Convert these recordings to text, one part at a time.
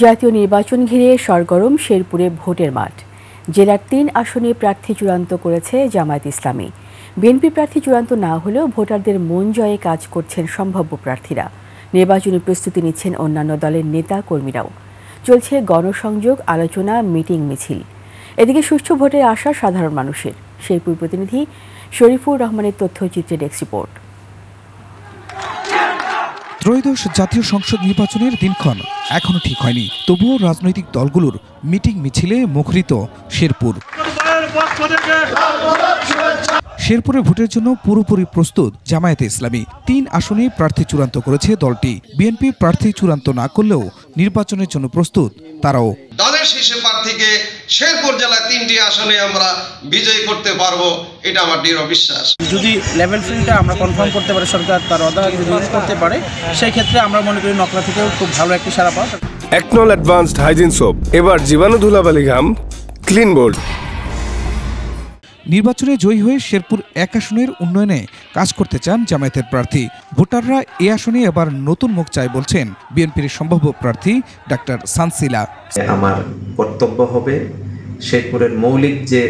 জাতীয় নির্বাচন ঘিরে সরগরম শেরপুরে ভোটের মাঠ। জেলার ৩ আসনে প্রার্থী চূড়ান্ত করেছে জামায়াত ইসলামী। বিএনপি প্রার্থী চূড়ান্ত না হলেও ভোটারদের মন জয়ে কাজ করছেন সম্ভাব্য প্রার্থীরা। নির্বাচনী প্রস্তুতি নিচ্ছেন অন্যান্য দলের নেতা কর্মীরাও। চলছে গণসংযোগ, আলোচনা, মিটিং, মিছিল। এদিকে সুষ্ঠু ভোটের আশা সাধারণ মানুষের। শেরপুর প্রতিনিধি শরীফুর রহমানের তথ্যচিত্রে ডেস্ক রিপোর্ট। ত্রয়োদশ জাতীয় সংসদ নির্বাচনের দিনক্ষণ এখনো ঠিক হয়নি, তবুও রাজনৈতিক দলগুলোর মিটিং মিছিলে মুখরিত শেরপুর। শেরপুরে ভোটের জন্য পুরোপুরি প্রস্তুত জামায়াতে ইসলামী। ৩ আসনে প্রার্থী চূড়ান্ত করেছে দলটি। বিএনপি প্রার্থী চূড়ান্ত না করলেও নির্বাচনের জন্য প্রস্তুত তারাও। দলের শীর্ষ প্রার্থীকে শেরপুর জেলায় 3টি আসনে আমরা বিজয়ী করতে পারবো, এটা আমার দৃঢ় বিশ্বাস। যদি লেভেল ফিল্ডটা আমরা কনফার্ম করতে পারি, সরকার তার অর্ডার যদি ইউজ করতে পারে, সেই ক্ষেত্রে আমরা মনে করি নকলা থেকেও খুব ভালো একটি সাড়া পাওয়া। একনল অ্যাডভান্সড হাইজিন সোপ, এবার জীবাণু ধুলাবালি ঘাম ক্লিন বোল্ড। নির্বাচনে জয়ী হয়ে শেরপুর 1 আসনের উন্নয়নে কাজ করতে চান জামায়াতের প্রার্থী। ভোটাররা এই আসনে এবার নতুন মুখ চায় বলছেন বিএনপির সম্ভাব্য প্রার্থী ডাক্তার সানসিলা। আমার কর্তব্য হবে শেরপুরের মৌলিক যে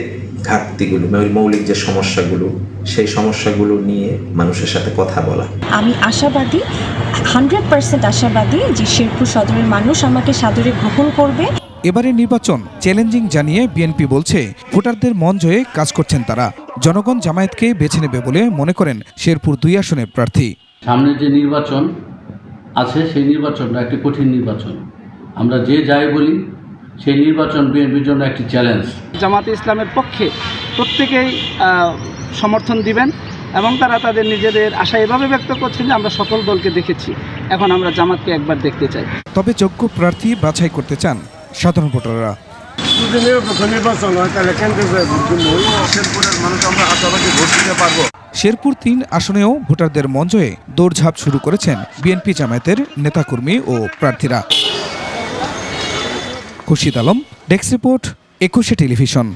ঘাটতিগুলো, মৌলিক যে সমস্যাগুলো, সেই সমস্যাগুলো নিয়ে মানুষের সাথে কথা বলা। আমি আশাবাদী, 100% আশাবাদী যে শেরপুর সদরের মানুষ আমাকে সাদরে গ্রহণ করবে। এবারের নির্বাচন চ্যালেঞ্জিং জানিয়ে বিএনপি বলছে ভোটারদের মন জয়ে কাজ করছেন তারা। জনগণ জামায়াতকে বেছে নেবে বলে মনে করেন শেরপুর 2 আসনের প্রার্থী। সামনে যে নির্বাচন আছে সেই নির্বাচনটা একটি কঠিন নির্বাচন। আমরা যে যাই বলি সেই নির্বাচন বিএনপির জন্য একটি চ্যালেঞ্জ। জামায়াতে ইসলামের পক্ষে প্রত্যেকেই সমর্থন দিবেন এবং তারা তাদের নিজেদের আশা এভাবে ব্যক্ত করছেন যে আমরা সকল দলকে দেখেছি, এখন আমরা জামাতকে একবার দেখতে চাই। তবে যোগ্য প্রার্থী বাছাই করতে চান সাধারণ ভোটাররা। শেরপুর 3 আসনেও ভোটারদের মন জয়ে দৌড়ঝাঁপ শুরু করেছেন বিএনপি জামায়াতের নেতাকর্মী ও প্রার্থীরা। Khurshid Alam, desk report, 21 television.